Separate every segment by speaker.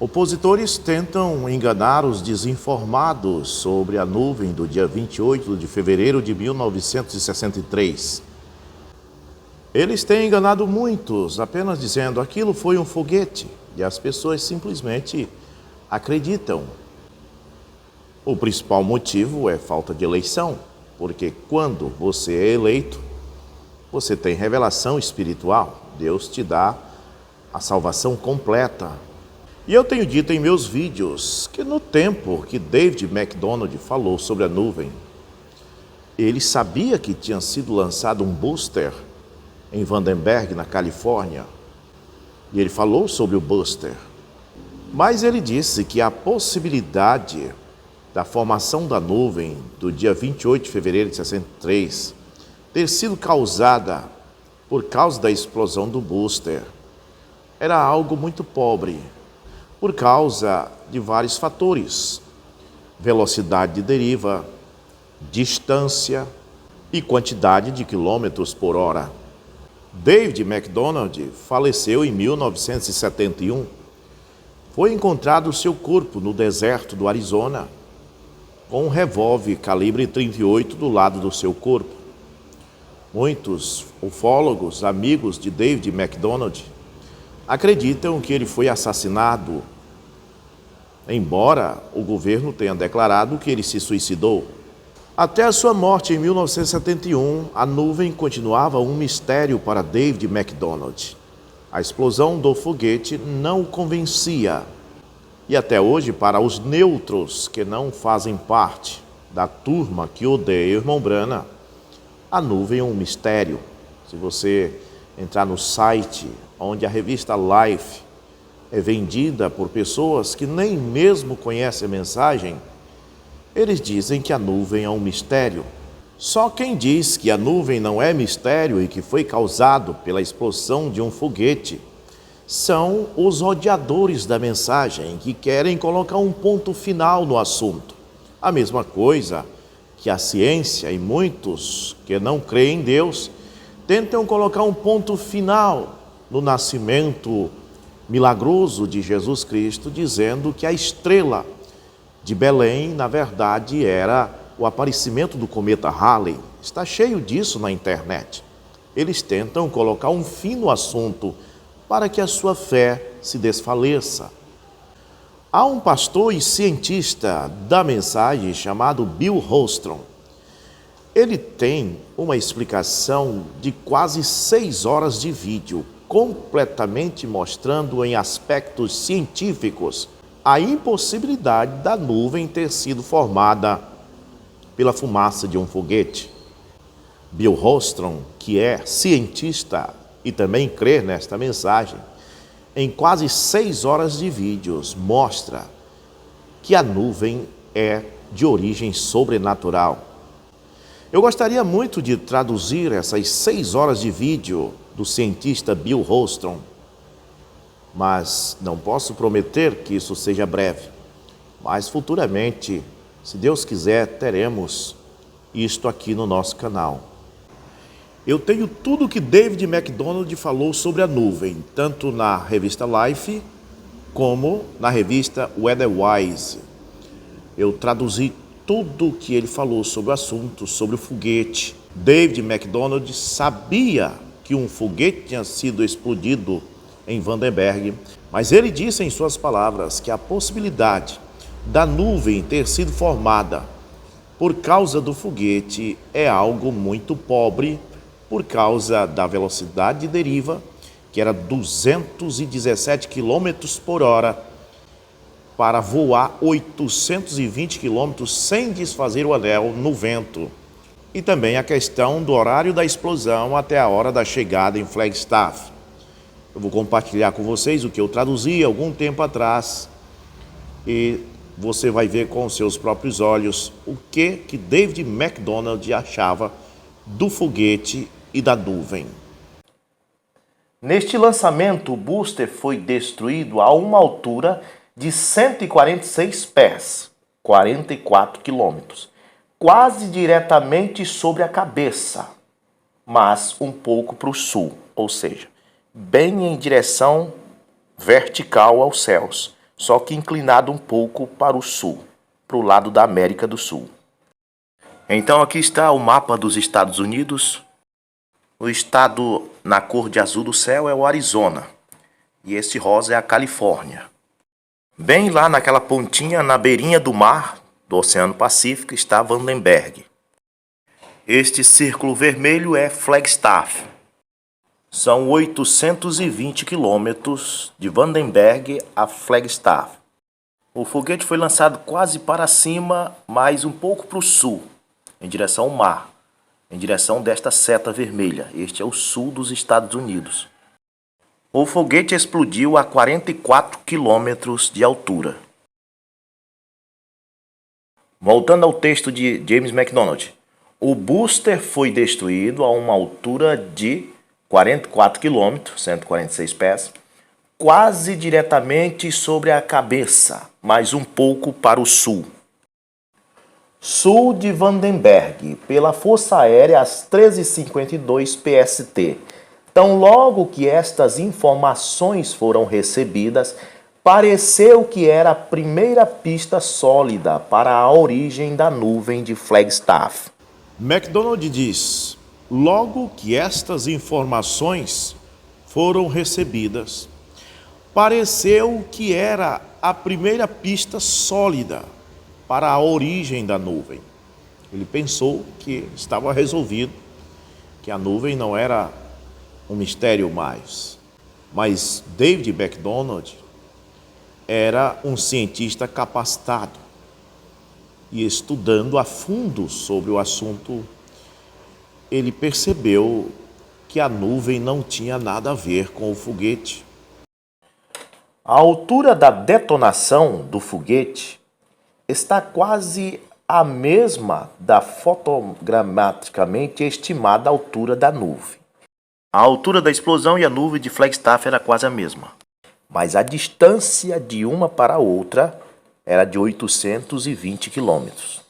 Speaker 1: Opositores tentam enganar os desinformados sobre a nuvem do dia 28 de fevereiro de 1963. Eles têm enganado muitos, apenas dizendo aquilo foi um foguete, e as pessoas simplesmente acreditam. O principal motivo é falta de eleição, porque quando você é eleito, você tem revelação espiritual. Deus te dá a salvação completa. E eu tenho dito em meus vídeos que no tempo que David MacDonald falou sobre a nuvem, ele sabia que tinha sido lançado um booster em Vandenberg, na Califórnia. E ele falou sobre o booster. Mas ele disse que a possibilidade da formação da nuvem do dia 28 de fevereiro de 63 ter sido causada por causa da explosão do booster era algo muito pobre, por causa de vários fatores: velocidade de deriva, distância e quantidade de quilômetros por hora. David MacDonald faleceu em 1971. Foi encontrado seu corpo no deserto do Arizona, com um revólver calibre 38 do lado do seu corpo. Muitos ufólogos, amigos de David MacDonald, acreditam que ele foi assassinado, embora o governo tenha declarado que ele se suicidou. Até a sua morte em 1971, a nuvem continuava um mistério para David MacDonald. A explosão do foguete não o convencia. E até hoje, para os neutros que não fazem parte da turma que odeia o irmão Branham, a nuvem é um mistério. Se você entrar no site onde a revista Life é vendida por pessoas que nem mesmo conhecem a mensagem, eles dizem que a nuvem é um mistério. Só quem diz que a nuvem não é mistério e que foi causado pela explosão de um foguete são os odiadores da mensagem, que querem colocar um ponto final no assunto. A mesma coisa que a ciência e muitos que não creem em Deus tentam colocar um ponto final no nascimento milagroso de Jesus Cristo, dizendo que a estrela de Belém, na verdade, era o aparecimento do cometa Halley. Está cheio disso na internet. Eles tentam colocar um fim no assunto para que a sua fé se desfaleça. Há um pastor e cientista da mensagem chamado Bill Holstrom. Ele tem uma explicação de quase 6 horas de vídeo, completamente mostrando em aspectos científicos a impossibilidade da nuvem ter sido formada pela fumaça de um foguete. Bill Holstrom, que é cientista e também crê nesta mensagem, em quase 6 horas de vídeos, mostra que a nuvem é de origem sobrenatural. Eu gostaria muito de traduzir essas 6 horas de vídeo do cientista Bill Holstrom, mas não posso prometer que isso seja breve. Mas futuramente, se Deus quiser, teremos isto aqui no nosso canal. Eu tenho tudo que David MacDonald falou sobre a nuvem, tanto na revista Life como na revista Weatherwise. Eu traduzi tudo o que ele falou sobre o assunto, sobre o foguete. David MacDonald sabia que um foguete tinha sido explodido em Vandenberg, mas ele disse em suas palavras que a possibilidade da nuvem ter sido formada por causa do foguete é algo muito pobre, por causa da velocidade de deriva, que era 217 km por hora, para voar 820 km sem desfazer o anel no vento. E também a questão do horário da explosão até a hora da chegada em Flagstaff. Eu vou compartilhar com vocês o que eu traduzi algum tempo atrás e você vai ver com seus próprios olhos o que David MacDonald achava do foguete e da nuvem. Neste lançamento, o booster foi destruído a uma altura de 146 pés, 44 quilômetros, quase diretamente sobre a cabeça, mas um pouco para o sul, ou seja, bem em direção vertical aos céus, só que inclinado um pouco para o sul, para o lado da América do Sul. Então aqui está o mapa dos Estados Unidos. O estado na cor de azul do céu é o Arizona, e esse rosa é a Califórnia. Bem lá naquela pontinha, na beirinha do mar, do Oceano Pacífico, está Vandenberg. Este círculo vermelho é Flagstaff. São 820 quilômetros de Vandenberg a Flagstaff. O foguete foi lançado quase para cima, mas um pouco para o sul, em direção ao mar, em direção desta seta vermelha. Este é o sul dos Estados Unidos. O foguete explodiu a 44 quilômetros de altura. Voltando ao texto de James McDonald, o booster foi destruído a uma altura de 44 km, 146 pés, quase diretamente sobre a cabeça, mas um pouco para o sul. Sul de Vandenberg, pela Força Aérea às 13h52 PST. Tão logo que estas informações foram recebidas, pareceu que era a primeira pista sólida para a origem da nuvem de Flagstaff. McDonald diz: logo que estas informações foram recebidas, pareceu que era a primeira pista sólida para a origem da nuvem. Ele pensou que estava resolvido, que a nuvem não era um mistério mais. Mas David McDonald era um cientista capacitado e, estudando a fundo sobre o assunto, ele percebeu que a nuvem não tinha nada a ver com o foguete. A altura da detonação do foguete está quase a mesma da fotogrametricamente estimada altura da nuvem. A altura da explosão e a nuvem de Flagstaff era quase a mesma, mas a distância de uma para a outra era de 820 quilômetros.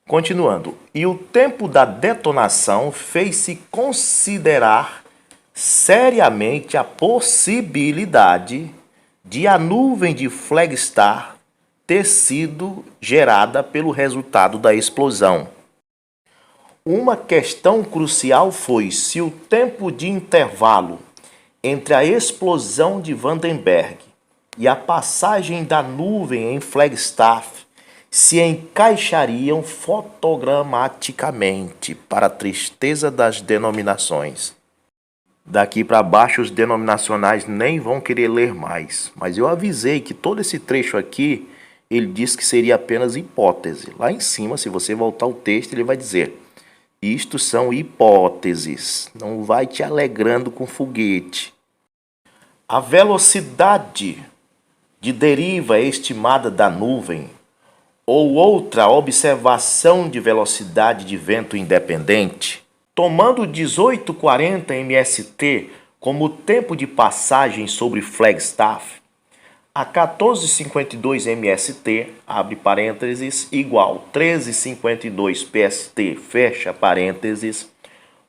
Speaker 1: Continuando, e o tempo da detonação fez-se considerar seriamente a possibilidade de a nuvem de Flagstaff ter sido gerada pelo resultado da explosão. Uma questão crucial foi se o tempo de intervalo entre a explosão de Vandenberg e a passagem da nuvem em Flagstaff se encaixariam fotogramaticamente, para a tristeza das denominações. Daqui para baixo os denominacionais nem vão querer ler mais, mas eu avisei que todo esse trecho aqui, ele diz que seria apenas hipótese. Lá em cima, se você voltar ao texto, ele vai dizer: isto são hipóteses, não vai te alegrando com foguete. A velocidade de deriva estimada da nuvem, ou outra observação de velocidade de vento independente, tomando 1840 MST como tempo de passagem sobre Flagstaff, a 1452 MST, abre parênteses, igual 1352 PST, fecha parênteses,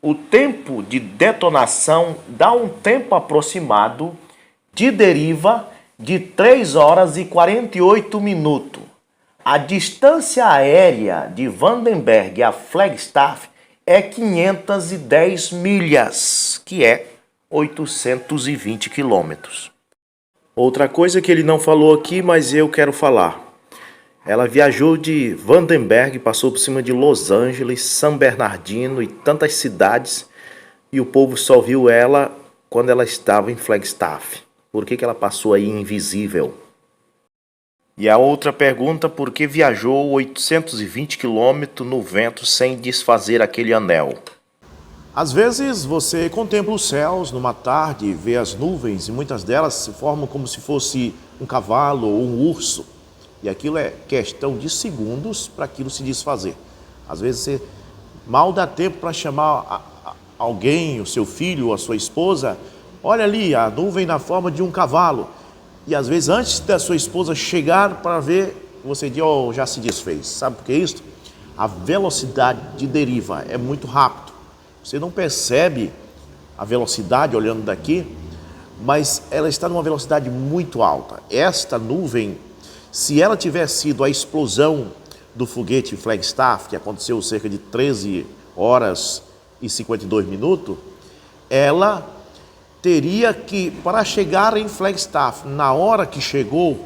Speaker 1: o tempo de detonação dá um tempo aproximado de deriva de 3 horas e 48 minutos. A distância aérea de Vandenberg a Flagstaff é 510 milhas, que é 820 quilômetros. Outra coisa que ele não falou aqui, mas eu quero falar. Ela viajou de Vandenberg, passou por cima de Los Angeles, São Bernardino e tantas cidades, e o povo só viu ela quando ela estava em Flagstaff. Por que ela passou aí invisível? E a outra pergunta, por que viajou 820 quilômetros no vento sem desfazer aquele anel? Às vezes você contempla os céus numa tarde, vê as nuvens e muitas delas se formam como se fosse um cavalo ou um urso. E aquilo é questão de segundos para aquilo se desfazer. Às vezes você mal dá tempo para chamar alguém, o seu filho ou a sua esposa. Olha ali, a nuvem na forma de um cavalo. E às vezes antes da sua esposa chegar para ver, você diz: oh, já se desfez. Sabe por que é isso? A velocidade de deriva é muito rápido. Você não percebe a velocidade olhando daqui, mas ela está numa velocidade muito alta. Esta nuvem, se ela tivesse sido a explosão do foguete Flagstaff, que aconteceu cerca de 13 horas e 52 minutos, ela teria que, para chegar em Flagstaff, na hora que chegou,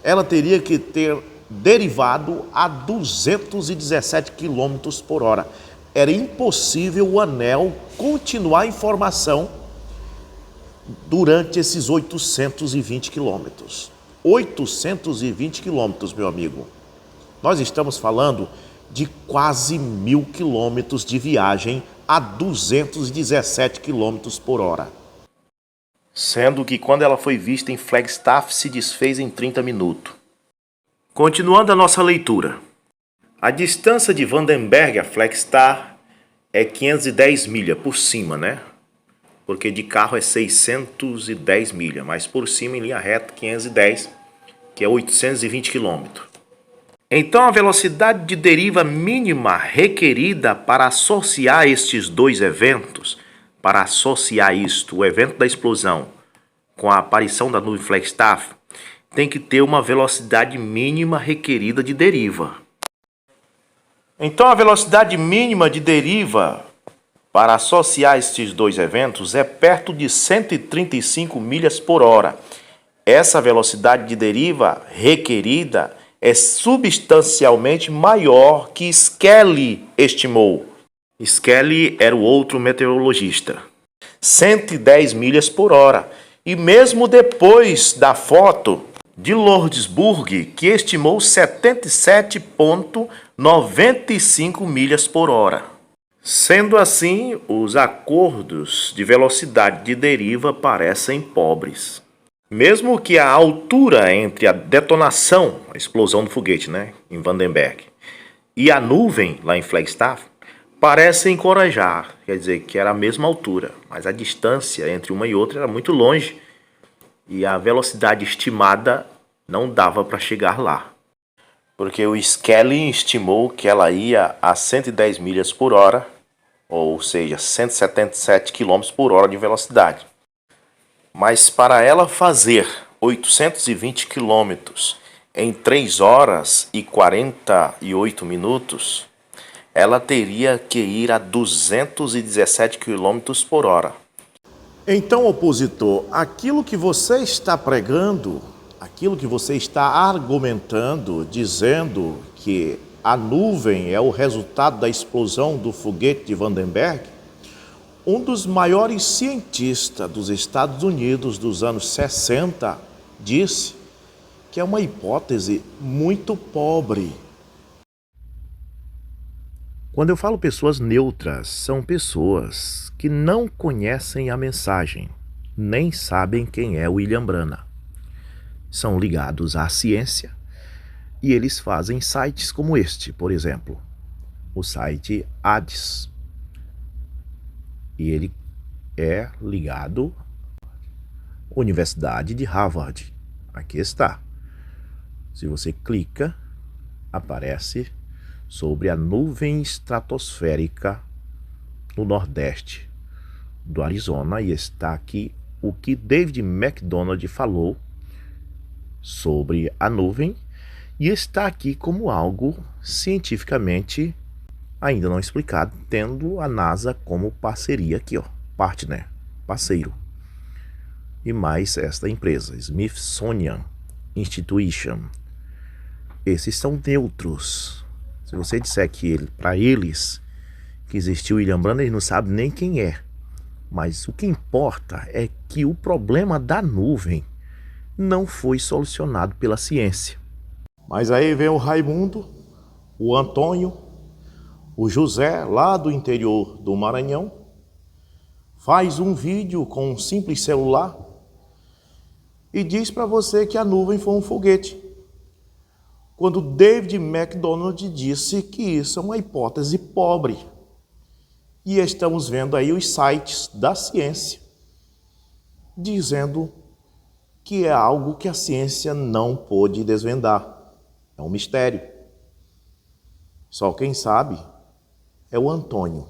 Speaker 1: ela teria que ter derivado a 217 km por hora. Era impossível o anel continuar em formação durante esses 820 quilômetros. 820 quilômetros, meu amigo. Nós estamos falando de quase 1.000 quilômetros de viagem a 217 quilômetros por hora. Sendo que quando ela foi vista em Flagstaff se desfez em 30 minutos. Continuando a nossa leitura. A distância de Vandenberg a Flagstaff é 510 milhas por cima, né? Porque de carro é 610 milhas, mas por cima em linha reta 510, que é 820 quilômetros. Então a velocidade de deriva mínima requerida para associar estes dois eventos, para associar isto, o evento da explosão, com a aparição da nuvem Flagstaff, tem que ter uma velocidade mínima requerida de deriva. Então a velocidade mínima de deriva para associar estes dois eventos é perto de 135 milhas por hora. Essa velocidade de deriva requerida é substancialmente maior que Skelly estimou. Skelly era o outro meteorologista. 110 milhas por hora. E mesmo depois da foto de Lordsburg, que estimou 77,95 milhas por hora. Sendo assim, os acordos de velocidade de deriva parecem pobres. Mesmo que a altura entre a detonação, a explosão do foguete, em Vandenberg, e a nuvem lá em Flagstaff, parece encorajar, quer dizer, que era a mesma altura, mas a distância entre uma e outra era muito longe e a velocidade estimada não dava para chegar lá. Porque o Skelly estimou que ela ia a 110 milhas por hora, ou seja, 177 km por hora de velocidade. Mas para ela fazer 820 km em 3 horas e 48 minutos, ela teria que ir a 217 km por hora. Então, opositor, aquilo que você está pregando, aquilo que você está argumentando, dizendo que a nuvem é o resultado da explosão do foguete de Vandenberg, um dos maiores cientistas dos Estados Unidos dos anos 60 disse que é uma hipótese muito pobre. Quando eu falo pessoas neutras, são pessoas que não conhecem a mensagem, nem sabem quem é William Branham. São ligados à ciência e eles fazem sites como este, por exemplo, o site ADS. E ele é ligado à Universidade de Harvard. Aqui está. Se você clica, aparece sobre a nuvem estratosférica no nordeste do Arizona e está aqui o que David McDonald falou sobre a nuvem e está aqui como algo cientificamente ainda não explicado, tendo a NASA como parceria aqui, partner, parceiro. E mais esta empresa, Smithsonian Institution. Esses são neutros. Se você disser que para eles que existiu William Branham, eles não sabem nem quem é. Mas o que importa é que o problema da nuvem não foi solucionado pela ciência. Mas aí vem o Raimundo, o Antônio, o José, lá do interior do Maranhão, faz um vídeo com um simples celular e diz para você que a nuvem foi um foguete. Quando David McDonald disse que isso é uma hipótese pobre. E estamos vendo aí os sites da ciência dizendo que é algo que a ciência não pôde desvendar. É um mistério. Só quem sabe é o Antônio.